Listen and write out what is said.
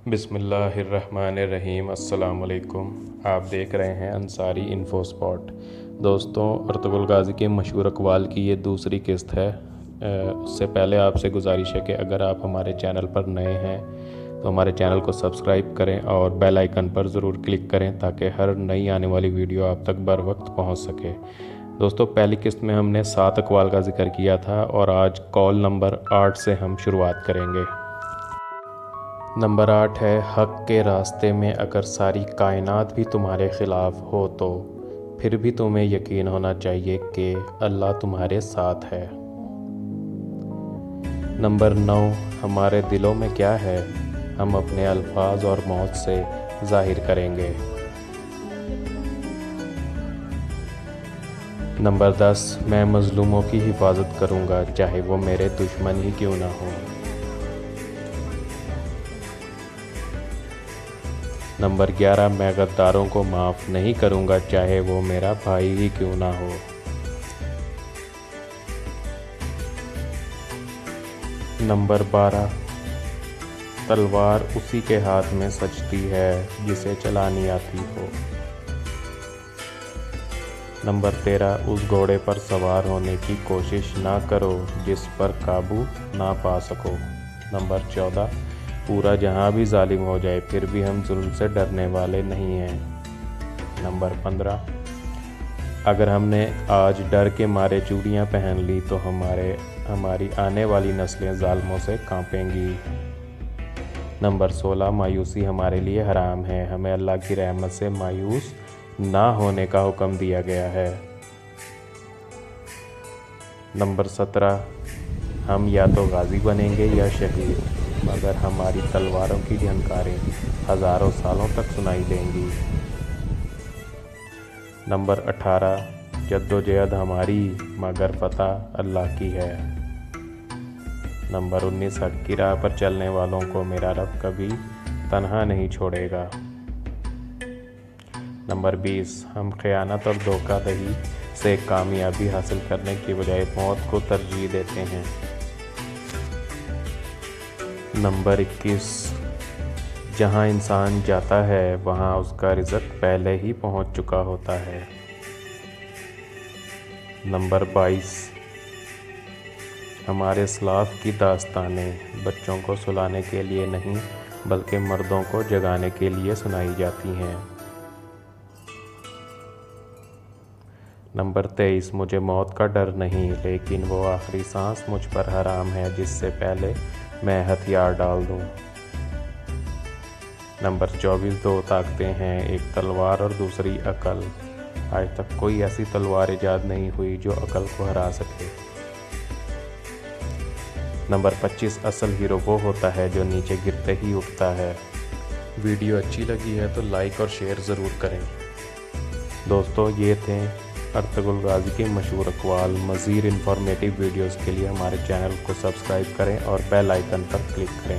بسم اللہ الرحمن الرحیم۔ السلام علیکم۔ آپ دیکھ رہے ہیں انصاری انفو اسپاٹ۔ دوستوں، ارطغرل غازی کے مشہور اقوال کی یہ دوسری قسط ہے۔ اس سے پہلے آپ سے گزارش ہے کہ اگر آپ ہمارے چینل پر نئے ہیں تو ہمارے چینل کو سبسکرائب کریں اور بیل آئیکن پر ضرور کلک کریں تاکہ ہر نئی آنے والی ویڈیو آپ تک بر وقت پہنچ سکے۔ دوستوں، پہلی قسط میں ہم نے 7 اقوال کا ذکر کیا تھا اور آج کال نمبر 8 سے ہم شروعات کریں گے۔ نمبر 8 ہے، حق کے راستے میں اگر ساری کائنات بھی تمہارے خلاف ہو تو پھر بھی تمہیں یقین ہونا چاہیے کہ اللہ تمہارے ساتھ ہے۔ نمبر 9، ہمارے دلوں میں کیا ہے ہم اپنے الفاظ اور موت سے ظاہر کریں گے۔ نمبر 10، میں مظلوموں کی حفاظت کروں گا چاہے وہ میرے دشمن ہی کیوں نہ ہوں۔ نمبر 11، میں غداروں کو معاف نہیں کروں گا چاہے وہ میرا بھائی ہی کیوں نہ ہو۔ نمبر 12، تلوار اسی کے ہاتھ میں سجتی ہے جسے چلانی آتی ہو۔ نمبر 13، اس گھوڑے پر سوار ہونے کی کوشش نہ کرو جس پر قابو نہ پا سکو۔ نمبر 14، پورا جہاں بھی ظالم ہو جائے پھر بھی ہم ظلم سے ڈرنے والے نہیں ہیں۔ نمبر 15، اگر ہم نے آج ڈر کے مارے چوڑیاں پہن لی تو ہماری آنے والی نسلیں ظالموں سے کانپیں گی۔ نمبر 16، مایوسی ہمارے لیے حرام ہے، ہمیں اللہ کی رحمت سے مایوس نہ ہونے کا حکم دیا گیا ہے۔ نمبر 17، ہم یا تو غازی بنیں گے یا شہید، مگر ہماری تلواروں کی جھنکاریں ہزاروں سالوں تک سنائی دیں گی۔ نمبر 18، جدوجہد ہماری مگر فتح اللہ کی ہے۔ نمبر 19، حق کی راہ پر چلنے والوں کو میرا رب کبھی تنہا نہیں چھوڑے گا۔ نمبر 20، ہم خیانت اور دھوکہ دہی سے کامیابی حاصل کرنے کی بجائے موت کو ترجیح دیتے ہیں۔ نمبر 21، جہاں انسان جاتا ہے وہاں اس کا رزق پہلے ہی پہنچ چکا ہوتا ہے۔ نمبر 22، ہمارے اسلاف کی داستانیں بچوں کو سلانے کے لیے نہیں بلکہ مردوں کو جگانے کے لیے سنائی جاتی ہیں۔ نمبر 23، مجھے موت کا ڈر نہیں لیکن وہ آخری سانس مجھ پر حرام ہے جس سے پہلے میں ہتھیار ڈال دوں۔ نمبر 24، 2 طاقتیں ہیں، ایک تلوار اور دوسری عقل، آج تک کوئی ایسی تلوار ایجاد نہیں ہوئی جو عقل کو ہرا سکے۔ نمبر 25، اصل ہیرو وہ ہوتا ہے جو نیچے گرتے ہی اٹھتا ہے۔ ویڈیو اچھی لگی ہے تو لائک اور شیئر ضرور کریں۔ دوستو، یہ تھے ارطغرل غازی کے مشہور اقوال۔ مزید انفارمیٹیو ویڈیوز کے لیے ہمارے چینل کو سبسکرائب کریں اور بیل آئیکن پر کلک کریں۔